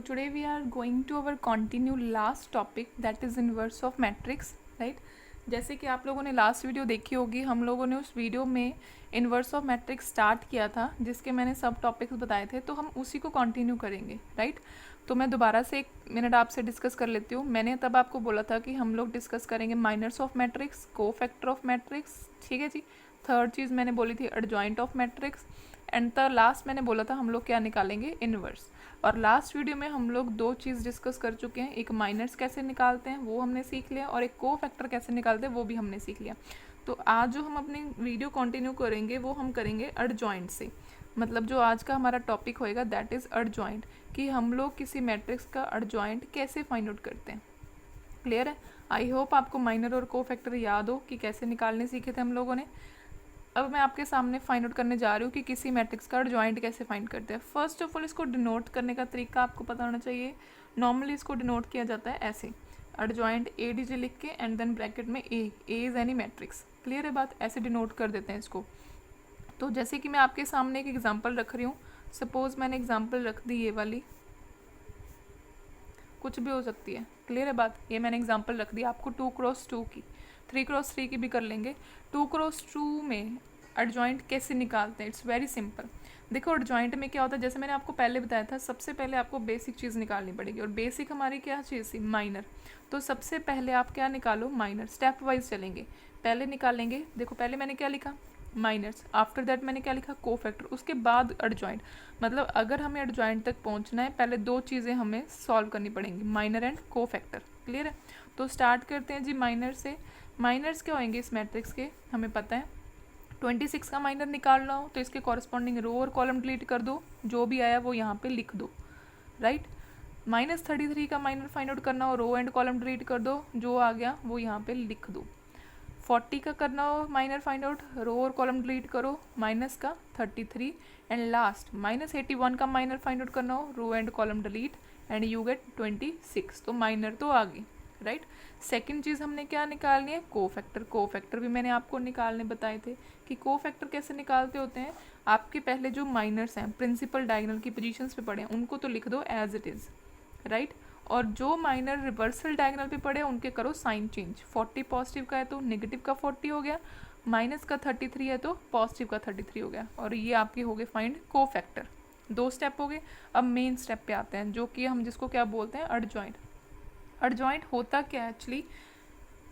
today we are going to our continue last topic, that is inverse of matrix, right? जैसे कि आप लोगों ने लास्ट वीडियो देखी होगी, हम लोगों ने उस वीडियो में इन्वर्स ऑफ मैट्रिक्स स्टार्ट किया था, जिसके मैंने सब टॉपिक्स बताए थे, तो हम उसी को कंटिन्यू करेंगे, राइट? तो मैं दोबारा से 1 मिनट आपसे डिस्कस कर लेती हूँ। मैंने तब आपको बोला था कि हम लोग डिस्कस करेंगे minors of matrix, cofactor of matrix, ठीक है जी। थर्ड चीज़ मैंने बोली थी adjoint of matrix, and the last मैंने बोला था हम लोग क्या निकालेंगे, इन्वर्स। और लास्ट वीडियो में हम लोग 2 चीज़ डिस्कस कर चुके हैं, एक माइनर्स कैसे निकालते हैं वो हमने सीख लिया, और एक कोफैक्टर कैसे निकालते हैं वो भी हमने सीख लिया। तो आज जो हम अपनी वीडियो कंटिन्यू करेंगे वो हम करेंगे एडजॉइंट से। मतलब जो आज का हमारा टॉपिक होएगा दैट इज़ एडजॉइंट, कि हम लोग किसी मैट्रिक्स का एडजॉइंट कैसे फाइंड आउट करते हैं। क्लियर है? आई होप आपको माइनर और कोफैक्टर याद हो कि कैसे निकालने सीखे थे हम लोगों ने। अब मैं आपके सामने फाइंड आउट करने जा रही हूँ कि किसी मैट्रिक्स का एडजॉइंट कैसे फाइंड करते हैं। फर्स्ट ऑफ ऑल इसको डिनोट करने का तरीका आपको पता होना चाहिए। नॉर्मली इसको डिनोट किया जाता है ऐसे, एडजॉइंट ADJ लिख के एंड देन ब्रैकेट में ए इज एनी मैट्रिक्स। क्लियर है बात? ऐसे डिनोट कर देते हैं इसको। तो जैसे कि मैं आपके सामने एक एग्जाम्पल रख रही हूँ, सपोज मैंने एग्जाम्पल रख दी ये वाली, कुछ भी हो सकती है। क्लियर है बात? ये मैंने एग्जाम्पल रख दी आपको 2x2 की, 3x3 की भी कर लेंगे। 2x2 में एडजॉइंट कैसे निकालते हैं? It's very simple. देखो एडजॉइंट में क्या होता है, जैसे मैंने आपको पहले बताया था, सबसे पहले आपको बेसिक चीज़ निकालनी पड़ेगी, और बेसिक हमारी क्या चीज़ थी? माइनर। तो सबसे पहले आप क्या निकालो? माइनर। स्टेप वाइज चलेंगे, पहले निकालेंगे। देखो पहले मैंने क्या लिखा? माइनर्स। आफ्टर दैट मैंने क्या लिखा? कोफैक्टर। उसके बाद एडजॉइंट। मतलब अगर हमें एडजॉइंट तक पहुंचना है, पहले 2 चीज़ें हमें सॉल्व करनी पड़ेंगी, माइनर एंड कोफैक्टर। क्लियर है? तो स्टार्ट करते हैं जी माइनर से। माइनर्स क्या होंगे इस मैट्रिक्स के? हमें पता है 26 का माइनर निकालना हो तो इसके कॉरस्पॉन्डिंग रो और कॉलम डिलीट कर दो, जो भी आया वो यहाँ पे लिख दो, राइट? -33 का माइनर फाइंड आउट करना हो, रो एंड कॉलम डिलीट कर दो, जो आ गया वो यहाँ पे लिख दो। 40 का करना हो माइनर फाइंड आउट, रो और कॉलम डिलीट करो, माइनस का 33, एंड लास्ट -81 का माइनर फाइंड आउट करना हो, row and column delete, and you get 26। तो माइनर तो आ गई, राइट? सेकंड चीज़ हमने क्या निकालनी है? कोफैक्टर। कोफैक्टर भी मैंने आपको निकालने बताए थे कि कोफैक्टर कैसे निकालते होते हैं। आपके पहले जो माइनर्स हैं प्रिंसिपल डायगोनल की पोजीशंस पे पड़े हैं उनको तो लिख दो एज इट इज़, राइट? और जो माइनर रिवर्सल डायगोनल पे पड़े हैं उनके करो साइन चेंज। 40 पॉजिटिव का है तो नेगेटिव का 40 हो गया, माइनस का 33 है तो पॉजिटिव का 33 हो गया, और ये आपके हो गए फाइंड कोफैक्टर। 2 स्टेप हो गए। अब मेन स्टेप पे आते हैं, जो कि हम जिसको क्या बोलते हैं? एडजॉइंट। एडजॉइंट होता क्या है एक्चुअली?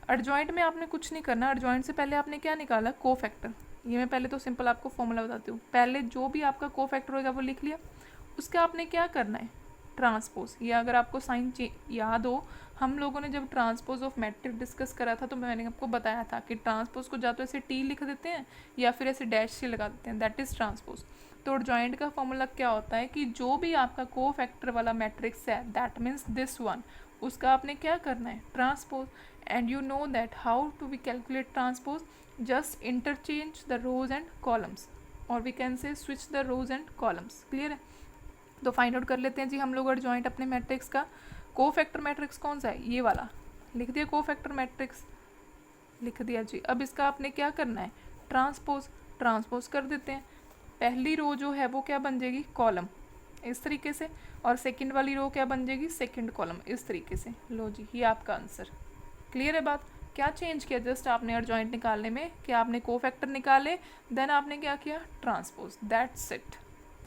एडजॉइंट में आपने कुछ नहीं करना। एडजॉइंट से पहले आपने क्या निकाला? कोफैक्टर। ये मैं पहले तो सिंपल आपको फॉर्मूला बताती हूँ। पहले जो भी आपका कोफैक्टर होगा वो लिख लिया, उसका आपने क्या करना है? ट्रांसपोज। या अगर आपको साइन याद हो, हम लोगों ने जब ट्रांसपोज ऑफ मैट्रिक्स डिस्कस करा था तो मैंने आपको बताया था कि ट्रांसपोज को या तो ऐसे T लिख देते हैं या फिर ऐसे डैश से लगा देते हैं, दैट इज ट्रांसपोज। तो एडजॉइंट का फॉर्मूला क्या होता है कि जो भी आपका कोफैक्टर वाला मैट्रिक्स है, दैट मीन्स दिस वन, उसका आपने क्या करना है? Transpose. And you know that how to we calculate transpose? Just interchange the rows and columns, और we can say switch the rows and columns. Clear है? तो फाइंड आउट कर लेते हैं जी हम लोग एडजॉइंट अपने मैट्रिक्स का। कोफैक्टर मैट्रिक्स कौन सा है? ये वाला लिख दिया, कोफैक्टर मैट्रिक्स लिख दिया जी। अब इसका आपने क्या करना है? ट्रांसपोज। ट्रांसपोज कर देते हैं। पहली रो जो है वो क्या बन जाएगी? कॉलम, इस तरीके से, और सेकंड वाली रो क्या बन जाएगी? सेकंड कॉलम, इस तरीके से। लो जी, ये आपका आंसर। क्लियर है बात? क्या चेंज किया जस्ट आपने एडजॉइंट निकालने में? कि आपने कोफैक्टर निकाले, देन आपने क्या किया? Transpose, that's it.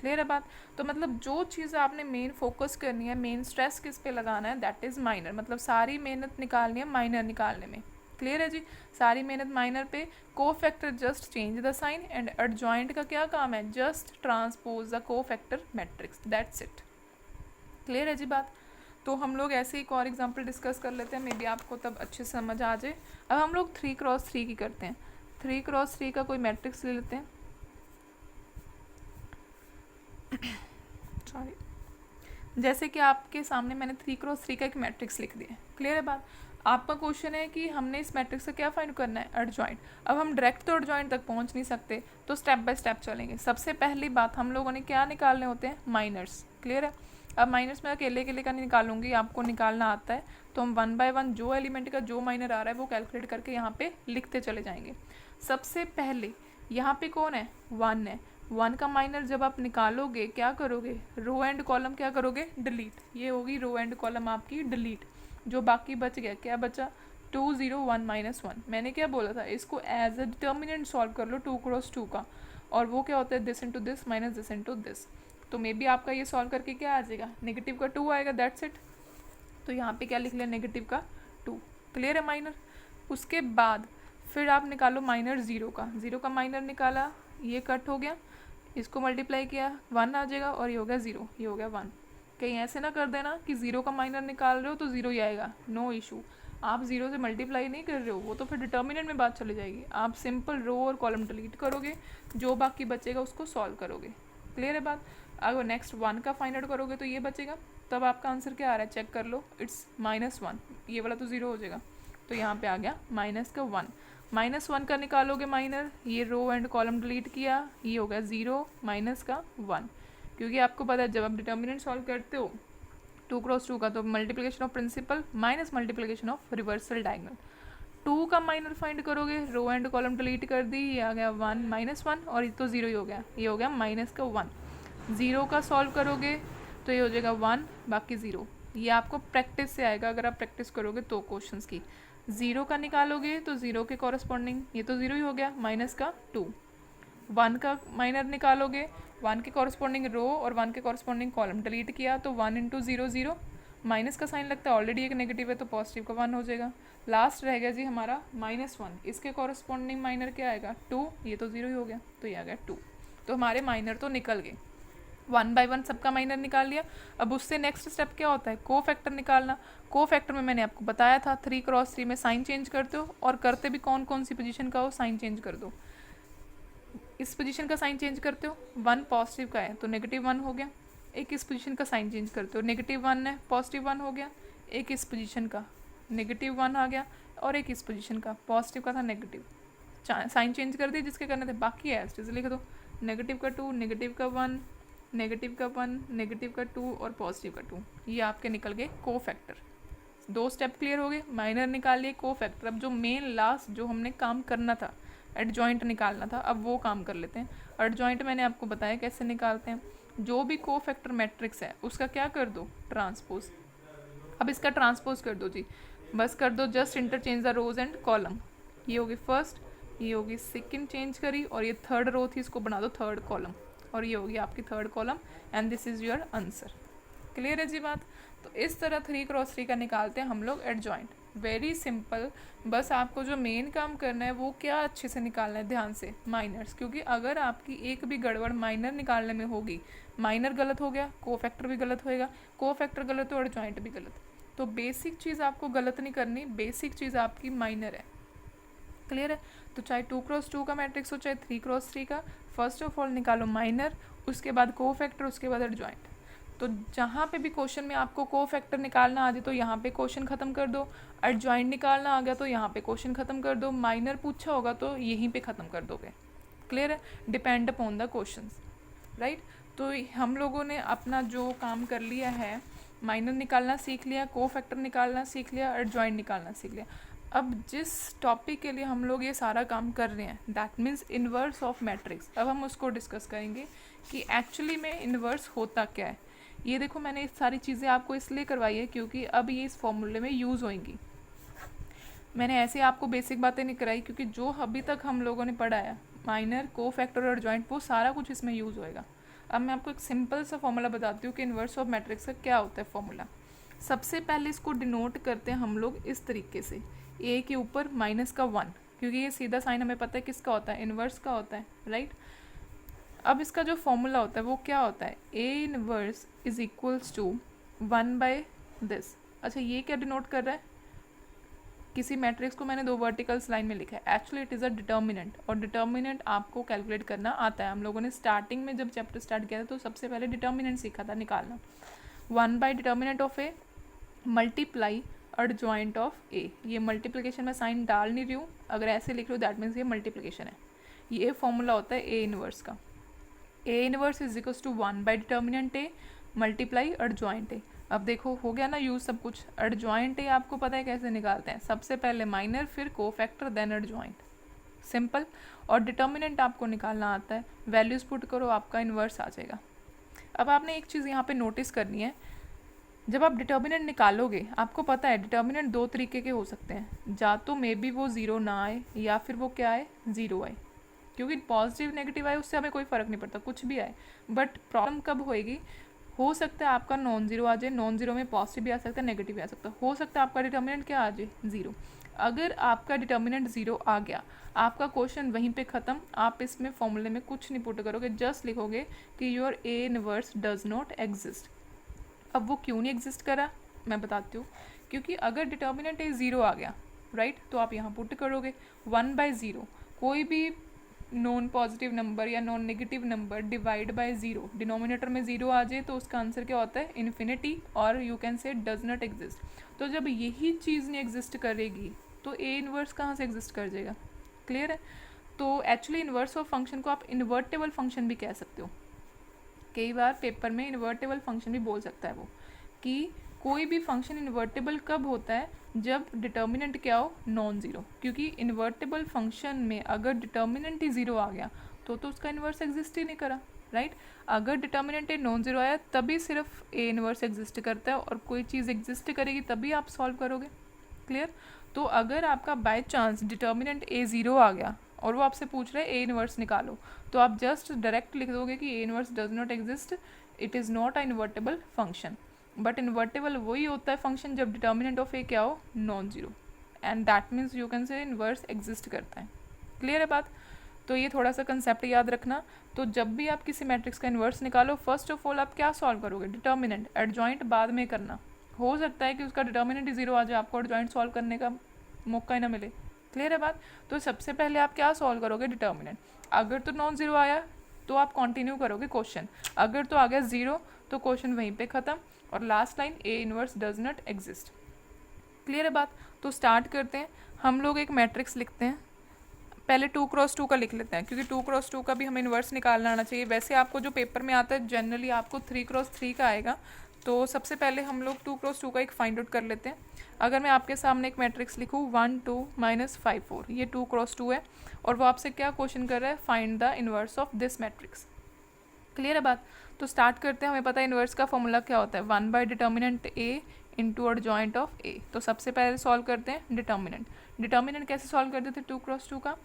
क्लियर है बात? तो मतलब जो चीज़ आपने मेन फोकस करनी है, मेन स्ट्रेस किस पे लगाना है, दैट इज़ माइनर। मतलब सारी मेहनत निकालनी है माइनर निकालने में। क्लियर है जी? सारी मेहनत माइनर पे। Cofactor just change the sign, and adjoint का क्या काम है? Just transpose the cofactor matrix, that's it. Clear है जी बात? तो हम लोग ऐसे एक और एग्जांपल डिस्कस कर लेते हैं, मे बी आपको तब अच्छे से समझ आ जाए। अब हम लोग 3x3 की करते हैं। 3x3 का कोई मैट्रिक्स ले लेते हैं। सॉरी, जैसे कि आपके सामने मैंने 3x3 का एक मैट्रिक्स लिख दिया। क्लियर है बात? आपका क्वेश्चन है कि हमने इस मैट्रिक्स से क्या फाइंड करना है? एडजॉइंट। अब हम डायरेक्ट तो एडजॉइंट तक पहुंच नहीं सकते, तो स्टेप बाय स्टेप चलेंगे। सबसे पहली बात हम लोगों ने क्या निकालने होते हैं? माइनर्स। क्लियर है? अब माइनर्स में अकेले का नहीं निकालूंगी, आपको निकालना आता है, तो हम 1 बाय 1 जो एलिमेंट का जो माइनर आ रहा है वो कैलकुलेट करके यहाँ पे लिखते चले जाएंगे। सबसे पहले यहाँ पे कौन है? 1 है। 1 का माइनर जब आप निकालोगे क्या करोगे, रो एंड कॉलम क्या करोगे, डिलीट। ये होगी रो एंड कॉलम आपकी डिलीट। जो बाकी बच गया, क्या बचा, 2 0 1 -1। मैंने क्या बोला था, इसको एज अ डिटर्मिनेंट सॉल्व कर लो 2 क्रॉस 2 का, और वो क्या होता है, this into this minus this into this. तो मे बी आपका ये सॉल्व करके क्या आ जाएगा, नेगेटिव का 2 आएगा, दैट्स इट। तो यहाँ पे क्या लिख लिया, नेगेटिव का 2। क्लियर है माइनर। उसके बाद फिर आप निकालो माइनर 0 का, 0 का माइनर निकाला, ये कट हो गया, इसको मल्टीप्लाई किया 1 आ जाएगा, और ये हो गया 0, ये हो गया 1। कहीं ऐसे ना कर देना कि 0 का माइनर निकाल रहे हो तो 0 ही आएगा, नो इशू। आप 0 से मल्टीप्लाई नहीं कर रहे हो, वो तो फिर डिटर्मिनेंट में बात चली जाएगी। आप सिंपल रो और कॉलम डिलीट करोगे, जो बाकी बचेगा उसको सॉल्व करोगे। क्लियर है बात। अगर नेक्स्ट 1 का फाइंड आउट करोगे तो ये बचेगा, तब आपका आंसर क्या आ रहा है चेक कर लो, इट्स -1। ये वाला तो 0 हो जाएगा, तो यहाँ पे आ गया माइनस का 1। -1 का निकालोगे माइनर, ये रो एंड कॉलम डिलीट किया, ये हो गया 0 माइनस का 1। क्योंकि आपको पता है जब आप डिटर्मिनेंट सॉल्व करते हो 2 क्रॉस 2 का, तो multiplication of principal minus multiplication of reversal diagonal. 2 का माइनर फाइंड करोगे, रो एंड कॉलम डिलीट कर दी, ये आ गया 1 -1, और ये तो 0 ही हो गया, ये हो गया माइनस का 1। 0 का सॉल्व करोगे तो ये हो जाएगा 1 बाकी 0। ये आपको प्रैक्टिस से आएगा, अगर आप प्रैक्टिस करोगे तो क्वेश्चंस की। 0 का निकालोगे तो 0 के कॉरस्पॉन्डिंग, ये तो 0 ही हो गया, माइनस का 2। 1 का माइनर निकालोगे, 1 के कॉरस्पॉन्डिंग रो और 1 के कॉरस्पॉन्डिंग कॉलम डिलीट किया, तो 1 इंटू 0 0, माइनस का साइन लगता है, ऑलरेडी एक नेगेटिव है तो पॉजिटिव का 1 हो जाएगा। लास्ट रह गया जी हमारा -1, इसके कॉरस्पॉन्डिंग माइनर क्या आएगा 2, ये तो 0 ही हो गया, तो ये आ गया 2। तो हमारे माइनर तो निकल गए, 1 बाय 1 सबका माइनर निकाल लिया। अब उससे नेक्स्ट स्टेप क्या होता है, को फैक्टर निकालना। को फैक्टर में मैंने आपको बताया था 3 क्रॉस 3 में साइन चेंज करते हो, और करते भी कौन कौन सी पोजीशन का हो, साइन चेंज कर दो। इस पोजीशन का साइन चेंज करते हो, 1 पॉजिटिव का है तो -1 हो गया। एक इस पोजीशन का साइन चेंज करते हो, -1 है पॉजिटिव 1 हो गया। एक इस पोजीशन का -1 आ गया, और एक इस पोजीशन का पॉजिटिव का था नेगेटिव, साइन चेंज कर दिए जिसके करने थे, बाकी है एज लिख दो, नेगेटिव का 2, नेगेटिव का 1, नेगेटिव का 1, नेगेटिव का 2 और पॉजिटिव का 2। ये आपके निकल गए को फैक्टर। 2 स्टेप क्लियर हो गए, माइनर निकाल लिए, को फैक्टर। अब जो मेन लास्ट जो हमने काम करना था, एडजॉइंट निकालना था, अब वो काम कर लेते हैं। एडजॉइंट मैंने आपको बताया कैसे निकालते हैं। जो भी को फैक्टर मैट्रिक्स है उसका क्या कर दो, ट्रांसपोज। अब इसका ट्रांसपोज कर दो जी, बस कर दो, just interchange the rows and column. ये होगी फर्स्ट, ये होगी सेकंड चेंज करी, और ये थर्ड रो थी, इसको बना दो थर्ड कॉलम, और ये होगी आपकी third column, and this is your answer. Clear है जी बात। तो इस तरह 3 क्रॉस 3 का निकालते हैं हम लोग एडजॉइंट, वेरी सिंपल। बस आपको जो मेन काम करना है वो क्या अच्छे से निकालना है, ध्यान से, माइनर्स। क्योंकि अगर आपकी एक भी गड़बड़ माइनर निकालने में होगी, माइनर गलत हो गया, को फैक्टर भी गलत होएगा, को फैक्टर गलत हो एडजॉइंट भी गलत। तो बेसिक चीज़ आपको गलत नहीं करनी, बेसिक चीज़ आपकी माइनर है। क्लियर है। तो चाहे 2 क्रॉस 2 का मैट्रिक्स हो, चाहे 3 क्रॉस 3 का, फर्स्ट ऑफ ऑल निकालो माइनर, उसके बाद को फैक्टर, उसके बाद एडजॉइंट। तो जहाँ पे भी क्वेश्चन में आपको को फैक्टर निकालना आ जाए तो यहाँ पे क्वेश्चन खत्म कर दो, एडजॉइंट निकालना आ गया तो यहाँ पे क्वेश्चन खत्म कर दो, माइनर पूछा होगा तो यहीं पे ख़त्म कर दोगे। क्लियर है, depend upon the question, right. तो हम लोगों ने अपना जो काम कर लिया है, माइनर निकालना सीख लिया, को फैक्टर निकालना सीख लिया, एडजॉइंट निकालना सीख लिया। अब जिस टॉपिक के लिए हम लोग ये सारा काम कर रहे हैं, that means inverse of matrix, अब हम उसको डिस्कस करेंगे कि एक्चुअली में इन्वर्स होता क्या है। ये देखो, मैंने इस सारी चीज़ें आपको इसलिए करवाई है क्योंकि अब ये इस फॉर्मूले में यूज़ होंगी। मैंने ऐसे आपको बेसिक बातें नहीं कराई, क्योंकि जो अभी तक हम लोगों ने पढ़ा है, माइनर, को फैक्टर और जॉइंट, वो सारा कुछ इसमें यूज़ होएगा। अब मैं आपको एक सिंपल सा फॉर्मूला बताती हूँ कि इन्वर्स ऑफ मैट्रिक्स का क्या होता है फॉर्मूला। सबसे पहले इसको डिनोट करते हैं हम लोग इस तरीके से, ए के ऊपर -1, क्योंकि ये सीधा साइन हमें पता है किसका होता है, इन्वर्स का होता है, राइट। अब इसका जो फॉर्मूला होता है वो क्या होता है, A inverse is equals to 1/this। अच्छा, ये क्या डिनोट कर रहा है, किसी मैट्रिक्स को मैंने 2 वर्टिकल्स लाइन में लिखा है, actually it is a determinant, और डिटर्मिनेंट आपको कैलकुलेट करना आता है। हम लोगों ने स्टार्टिंग में जब चैप्टर स्टार्ट किया था तो सबसे पहले डिटर्मिनेंट सीखा था निकालना। 1/डिटर्मिनेंट of A multiply adjoint of A. ये मल्टीप्लिकेशन में साइन डाल नहीं रही हूँ, अगर ऐसे लिख रही हूँ दैट मीन्स ये मल्टीप्लिकेशन है। ये फॉर्मूला होता है ए इनवर्स का। A inverse is equals to 1/डिटर्मिनेंट ए मल्टीप्लाई एडजॉइंट ए। अब देखो हो गया ना यूज सब कुछ। एडजॉइंट ए आपको पता है कैसे निकालते हैं, सबसे पहले माइनर, फिर को फैक्टर, देन एडजॉइंट। सिंपल। और डिटर्मिनेंट आपको निकालना आता है, वैल्यूज़ पुट करो, आपका इन्वर्स आ जाएगा। अब आपने एक चीज़ यहाँ पे नोटिस करनी है, जब आप डिटर्मिनेंट निकालोगे आपको पता है डिटर्मिनेंट दो तरीके के हो सकते हैं, या तो मे बी वो ज़ीरो ना आए या फिर वो क्या आए, ज़ीरो आए। क्योंकि पॉजिटिव नेगेटिव आए उससे हमें कोई फ़र्क नहीं पड़ता, कुछ भी आए। बट प्रॉब्लम कब होएगी, हो सकता है आपका नॉन ज़ीरो आ जाए, नॉन ज़ीरो में पॉजिटिव भी आ सकता है, नेगेटिव भी आ सकता है, हो सकता है आपका डिटर्मिनेंट क्या आ जाए, ज़ीरो। अगर आपका डिटर्मिनेंट ज़ीरो आ गया, आपका क्वेश्चन वहीं पे ख़त्म। आप इसमें फॉर्मूले में कुछ नहीं पुट करोगे, जस्ट लिखोगे कि your A inverse does not exist. अब वो क्यों नहीं एग्जिस्ट करा मैं बताती हूँ। क्योंकि अगर डिटर्मिनेंट ए ज़ीरो आ गया, राइट, तो आप यहाँ पुट करोगे 1/0। कोई भी नॉन पॉजिटिव नंबर या non negative number divide by zero, denominator में ज़ीरो आ जाए तो उसका आंसर क्या होता है, इन्फिनिटी, और you can say does not exist. तो जब यही चीज़ नहीं एग्जिस्ट करेगी तो ए इनवर्स कहाँ से एग्जिस्ट कर जाएगा। क्लियर है। तो एक्चुअली इन्वर्स ऑफ फंक्शन को आप इन्वर्टेबल फंक्शन भी कह सकते हो। कई बार पेपर में इन्वर्टेबल फंक्शन भी बोल सकता है वो, कि कोई भी फंक्शन इन्वर्टेबल कब होता है, जब डिटर्मिनेंट क्या हो, नॉन ज़ीरो। क्योंकि इन्वर्टेबल फंक्शन में अगर डिटर्मिनेंट ही ज़ीरो आ गया तो उसका इन्वर्स एग्जिस्ट ही नहीं करा, राइट। अगर डिटर्मिनेंट ए नॉन ज़ीरो आया तभी सिर्फ ए इन्वर्स एग्जिस्ट करता है, और कोई चीज़ एग्जिस्ट करेगी तभी आप सॉल्व करोगे। क्लियर। तो अगर आपका by chance determinant A zero आ गया और वो आपसे पूछ रहे हैं ए इनवर्स निकालो, तो आप जस्ट डायरेक्ट लिख दोगे कि A inverse does not exist, it is not a invertible function. But invertible वही होता है फंक्शन जब डिटर्मिनेंट ऑफ ए क्या हो, non zero, and that means you can say inverse exist करता है। क्लियर है बात। तो ये थोड़ा सा कंसेप्ट याद रखना। तो जब भी आप किसी मैट्रिक्स का इन्वर्स निकालो, फर्स्ट ऑफ ऑल आप क्या सॉल्व करोगे, डिटर्मिनेंट। एडजॉइंट बाद में करना, हो सकता है कि उसका डिटर्मिनेंट ही ज़ीरो आ जाए, आपको एडजॉइंट सॉल्व करने का मौका ही ना मिले। क्लियर है बात। तो सबसे पहले आप क्या सॉल्व करोगे, डिटर्मिनेंट। अगर तो नॉन ज़ीरो आया तो आप कंटिन्यू करोगे क्वेश्चन, अगर तो आ गया ज़ीरो तो क्वेश्चन वहीं पे ख़त्म, और last line A inverse does not exist. Clear है बात। तो स्टार्ट करते हैं। हम लोग एक मैट्रिक्स लिखते हैं, पहले 2x2 का लिख लेते हैं, क्योंकि 2x2 का भी हमें इन्वर्स निकालना आना चाहिए। वैसे आपको जो पेपर में आता है जनरली आपको 3x3 का आएगा। तो सबसे पहले हम लोग 2x2 का एक फाइंड आउट कर लेते हैं। अगर मैं आपके सामने एक मैट्रिक्स लिखूँ 1 2 -5 4, ये 2x2 है, और वो आपसे क्या क्वेश्चन कर रहा है, find the inverse of this matrix. Clear है बात। तो स्टार्ट करते हैं। हमें पता है इन्वर्स का फॉर्मूला क्या होता है, 1 determinant A into adjoint of A. तो सबसे पहले सॉल्व करते हैं डिटर्मिनेंट। डिटर्मिनेंट कैसे सॉल्व करते थे 2x2 का,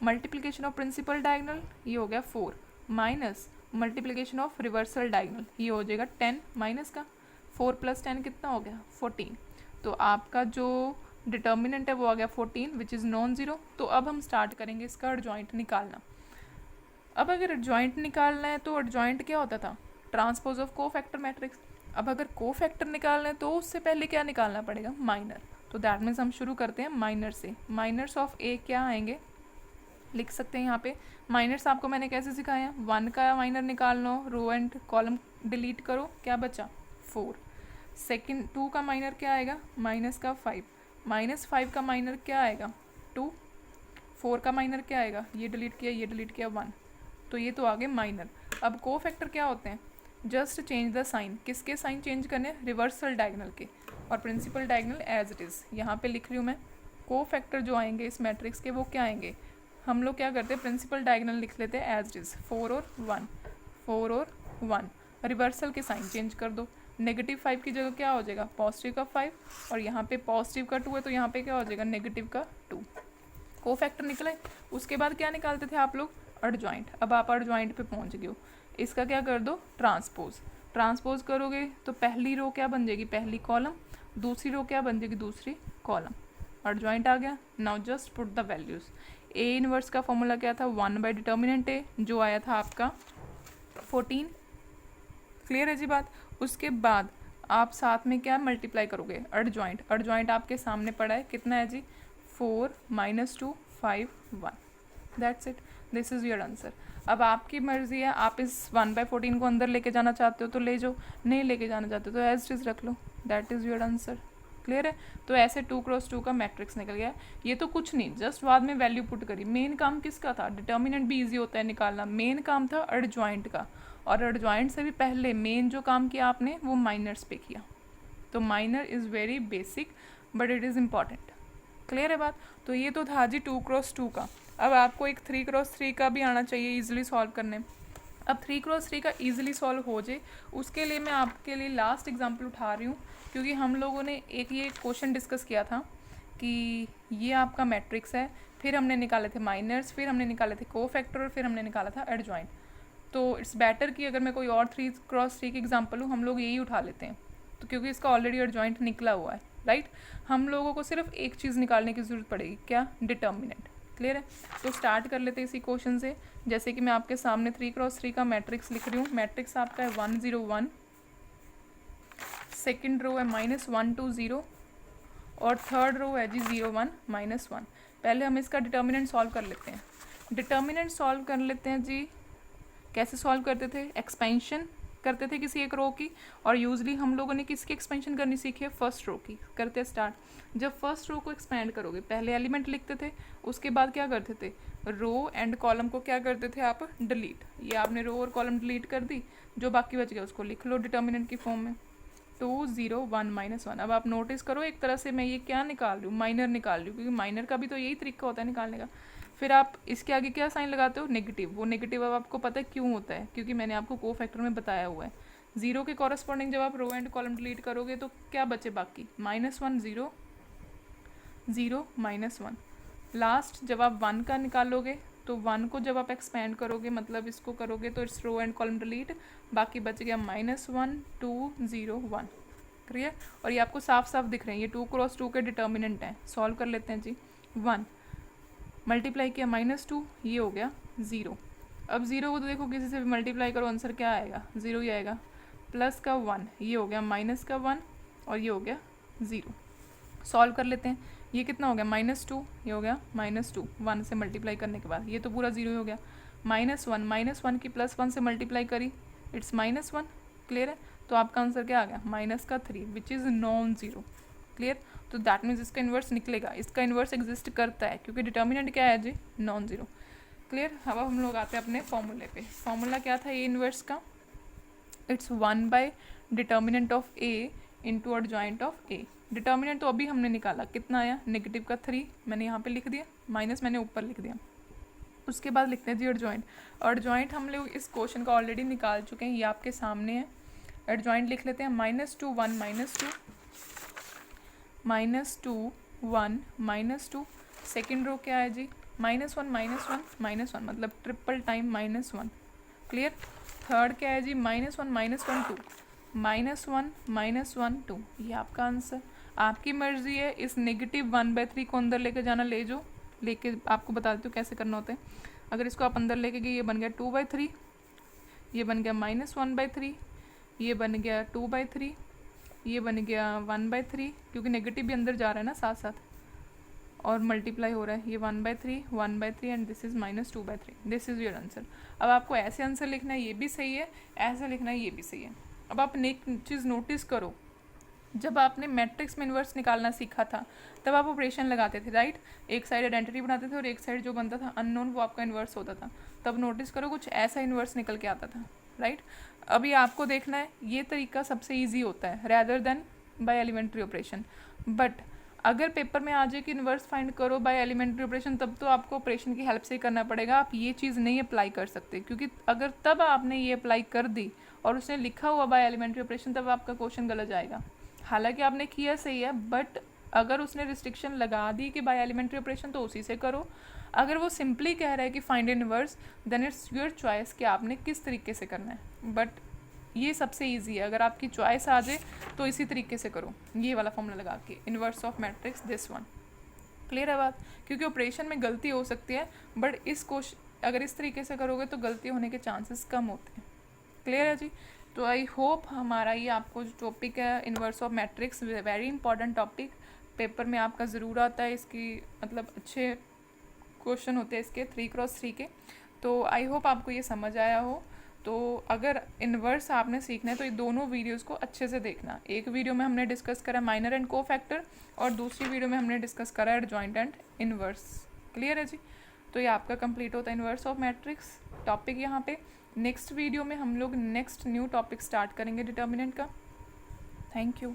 मल्टीप्लिकेशन ऑफ प्रिंसिपल डायगोनल, ये हो गया 4, minus multiplication of reversal diagonal, ये हो जाएगा 10, माइनस का 4 + 10 कितना हो गया, 14। तो आपका जो डिटर्मिनेंट है वो आ गया 14, विच इज़ नॉन ज़ीरो। तो अब हम स्टार्ट करेंगे इसका एडजॉइंट निकालना। अब अगर एडजॉइंट निकालना है तो एडजॉइंट क्या होता था, ट्रांसपोज ऑफ कोफैक्टर मैट्रिक्स। अब अगर कोफैक्टर निकालना है तो उससे पहले क्या निकालना पड़ेगा, माइनर। तो दैट मीन्स हम शुरू करते हैं माइनर से। माइनर्स ऑफ ए क्या आएंगे, लिख सकते हैं यहाँ पे। माइनर्स आपको मैंने कैसे सिखाया है, 1 का माइनर निकालना, रो एंड कॉलम डिलीट करो, क्या बचा 4। सेकंड 2 का माइनर क्या आएगा, माइनस का 5, -5 का माइनर क्या आएगा 2, 4 का माइनर क्या आएगा, ये डिलीट किया, ये डिलीट किया 1। तो ये तो आगे माइनर। अब कोफैक्टर क्या होते हैं, जस्ट चेंज द साइन। किसके साइन चेंज करने, रिवर्सल डायगोनल के, और principal diagonal as it is यहाँ पे लिख रही हूँ मैं। कोफैक्टर जो आएंगे इस मैट्रिक्स के वो क्या आएंगे, हम लोग क्या करते हैं, प्रिंसिपल डायगोनल लिख लेते हैं एज इट इज़, 4 और 1, 4 और 1। रिवर्सल के साइन चेंज कर दो, -5 की जगह क्या हो जाएगा, पॉजिटिव का 5, और यहाँ पे पॉजिटिव का 2 है तो यहाँ पे क्या हो जाएगा, नेगेटिव का 2। कोफैक्टर निकले। उसके बाद क्या निकालते थे आप लोग, एडजॉइंट। अब आप एडजॉइंट पे पहुँच गए हो, इसका क्या कर दो, ट्रांसपोज। ट्रांसपोज करोगे तो पहली रो क्या बन जाएगी, पहली कॉलम, दूसरी रो क्या बन जाएगी, दूसरी कॉलम। एडजॉइंट आ गया। Now just put the values. A inverse का फॉर्मूला क्या था, 1 डिटर्मिनेंट ए, जो आया था आपका 14। क्लियर है जी बात। उसके बाद आप साथ में क्या मल्टीप्लाई करोगे, एडजॉइंट। एडजॉइंट आपके सामने पड़ा है, कितना है जी, 4 - 2 5 1। That's it, this is your answer. अब आपकी मर्ज़ी है, आप इस 1/14 को अंदर लेके जाना चाहते हो तो ले जाओ, नहीं लेके जाना चाहते हो तो एज इट इज़ रख लो। That is your answer. Clear है। तो ऐसे 2x2 का मैट्रिक्स निकल गया। ये तो कुछ नहीं, जस्ट बाद में वैल्यू पुट करी। मेन काम किसका था, डिटर्मिनेंट भी इजी होता है निकालना, मेन काम था एडजॉइंट का। और एडजॉइंट से भी पहले मेन जो काम किया आपने वो माइनर्स पे किया। तो minor is very basic but it is important. Clear है बात। तो ये तो था जी 2x2 का। अब आपको एक 3x3 का भी आना चाहिए ईजिली सॉल्व करने। अब 3x3 का ईजिली सॉल्व हो जाए उसके लिए मैं आपके लिए लास्ट एग्जांपल उठा रही हूँ, क्योंकि हम लोगों ने एक ये क्वेश्चन डिस्कस किया था कि ये आपका मैट्रिक्स है, फिर हमने निकाले थे माइनर्स, फिर हमने निकाले थे कोफैक्टर और फिर हमने निकाला था एडजॉइंट। तो इट्स बेटर कि अगर मैं कोई और 3x3 की एग्जांपल हूँ हम लोग यही उठा लेते हैं, तो क्योंकि इसका ऑलरेडी एडजॉइंट निकला हुआ है, राइट। हम लोगों को सिर्फ एक चीज़ निकालने की ज़रूरत पड़ेगी, क्या? डिटर्मिनेंट। क्लियर है? तो स्टार्ट कर लेते हैं इसी क्वेश्चन से। जैसे कि मैं आपके सामने 3x3 का मैट्रिक्स लिख रही हूँ। मैट्रिक्स आपका है 1 0 1, सेकेंड रो है -1 2 0 और थर्ड रो है जी 0 1 -1। पहले हम इसका डिटर्मिनेंट सॉल्व कर लेते हैं। डिटर्मिनेंट सॉल्व कर लेते हैं जी। कैसे सॉल्व करते थे? एक्सपेंशन करते थे किसी एक रो की, और यूजली हम लोगों ने किसकी एक्सपेंशन करनी सीखी है? फर्स्ट रो की। करते स्टार्ट। जब फर्स्ट रो को एक्सपेंड करोगे पहले एलिमेंट लिखते थे, उसके बाद क्या करते थे? रो एंड कॉलम को क्या करते थे आप? डिलीट। ये आपने रो और कॉलम डिलीट कर दी, जो बाकी बच गया उसको लिख लो डिटर्मिनेंट की फॉर्म में 2 0 1 -1। अब आप नोटिस करो एक तरह से मैं ये क्या निकाल रही हूँ? माइनर निकाल रही हूँ, क्योंकि माइनर का भी तो यही तरीका होता है निकालने का। फिर आप इसके आगे क्या साइन लगाते हो? नेगेटिव। वो नेगेटिव अब आपको पता है क्यों होता है, क्योंकि मैंने आपको कोफैक्टर में बताया हुआ है। जीरो के कॉरस्पॉन्डिंग जब आप रो एंड कॉलम डिलीट करोगे तो क्या बचे बाकी? -1 0 0 -1। लास्ट जब आप 1 का निकालोगे तो 1 को जब आप एक्सपेंड करोगे, मतलब इसको करोगे, तो it's row and column delete, बाकी बच गया -1 2 0 1। क्लियर? और ये आपको साफ साफ दिख रहे हैं, ये 2x2 के डिटर्मिनेंट हैं। सॉल्व कर लेते हैं जी। 1 मल्टीप्लाई किया -2, ये हो गया 0। अब 0 को तो देखो किसी से भी मल्टीप्लाई करो आंसर क्या आएगा? 0 ही आएगा। प्लस का 1, ये हो गया माइनस का 1 और ये हो गया 0। सॉल्व कर लेते हैं। ये कितना हो गया? -2, ये हो गया -2 1 से मल्टीप्लाई करने के बाद, ये तो पूरा 0 ही हो गया। -1 की +1 से मल्टीप्लाई करी, इट्स -1। क्लियर है? तो आपका आंसर क्या आ गया? -3 which is non zero. Clear? तो दैट मीन्स इसका इन्वर्स निकलेगा, इसका इन्वर्स एग्जिस्ट करता है, क्योंकि डिटर्मिनेंट क्या है जी? Non zero. क्लियर? अब हम लोग आते हैं अपने फॉर्मूले पे। फॉर्मूला क्या था ए इन्वर्स का? It's 1 bye determinant of A into adjoint of A. Determinant तो अभी हमने निकाला, कितना आया? नेगेटिव का 3 मैंने यहाँ पे लिख दिया, माइनस मैंने ऊपर लिख दिया। उसके बाद लिखते हैं जी एडजॉइंट। एडजॉइंट हम लोग इस क्वेश्चन का ऑलरेडी निकाल चुके हैं, ये आपके सामने है। एडजॉइंट लिख लेते हैं -2 1 -2 -2 1 -2। सेकेंड रो क्या है जी? -1 -1 -1, मतलब ट्रिपल टाइम -1। क्लियर? थर्ड क्या है जी? -1 -1 2 -1 -1 2। ये आपका आंसर। आपकी मर्जी है, इस -1/3 को अंदर लेके जाना, ले जो लेके आपको बता देती हूँ कैसे करना होता है। अगर इसको आप अंदर लेके गए, ये बन गया 2/3, ये बन गया -1/3, ये बन गया 2/3, ये बन गया 1/3, क्योंकि नेगेटिव भी अंदर जा रहा है ना साथ साथ, और मल्टीप्लाई हो रहा है, ये 1/3 1/3 and this is -2/3। This is your answer. अब आपको ऐसे आंसर लिखना है, ये भी सही है, ऐसे लिखना है, ये भी सही है। अब आप एक चीज़ नोटिस करो, जब आपने मैट्रिक्स में इन्वर्स निकालना सीखा था तब आप ऑपरेशन लगाते थे, राइट। एक साइड आइडेंटिटी बनाते थे और एक साइड जो बनता था अननोन वो आपका इन्वर्स होता था। तब नोटिस करो कुछ ऐसा इन्वर्स निकल के आता था, राइट। अभी आपको देखना है, ये तरीका सबसे ईजी होता है rather than by elementary operation. But अगर पेपर में आ जाए कि इन्वर्स फाइंड करो बाय एलिमेंट्री ऑपरेशन, तब तो आपको ऑपरेशन की हेल्प से ही करना पड़ेगा। आप ये चीज़ नहीं अप्लाई कर सकते, क्योंकि अगर तब आपने ये अप्लाई कर दी और उसने लिखा हुआ बाय एलिमेंट्री ऑपरेशन, तब आपका क्वेश्चन गलत जाएगा। हालांकि आपने किया सही है, बट अगर उसने रिस्ट्रिक्शन लगा दी कि बाय एलिमेंट्री ऑपरेशन, तो उसी से करो। अगर वो सिंपली कह रहा है कि find inverse, then it's your choice कि आपने किस तरीके से करना है। बट ये सबसे इजी है, अगर आपकी चॉइस आ जाए तो इसी तरीके से करो, ये वाला फॉर्मूला लगा के, inverse of matrix this one. Clear है बात? क्योंकि ऑपरेशन में गलती हो सकती है, बट इस क्वेश्चन अगर इस तरीके से करोगे तो गलती होने के चांसेस कम होते हैं। क्लियर है जी? तो आई होप हमारा ये आपको जो टॉपिक है inverse of matrix, very important topic, paper में आपका ज़रूर आता है, इसकी मतलब अच्छे क्वेश्चन होते हैं इसके 3x3 के। तो आई होप आपको ये समझ आया हो। तो अगर इन्वर्स आपने सीखना है तो ये दोनों वीडियोस को अच्छे से देखना। एक वीडियो में हमने डिस्कस करा माइनर एंड कोफैक्टर, और दूसरी वीडियो में हमने डिस्कस करा एडजॉइंट एंड इन्वर्स। क्लियर है जी? तो ये आपका कंप्लीट होता है इन्वर्स ऑफ मैट्रिक्स टॉपिक यहाँ पे। नेक्स्ट वीडियो में हम लोग नेक्स्ट न्यू टॉपिक स्टार्ट करेंगे डिटर्मिनेंट का। Thank you.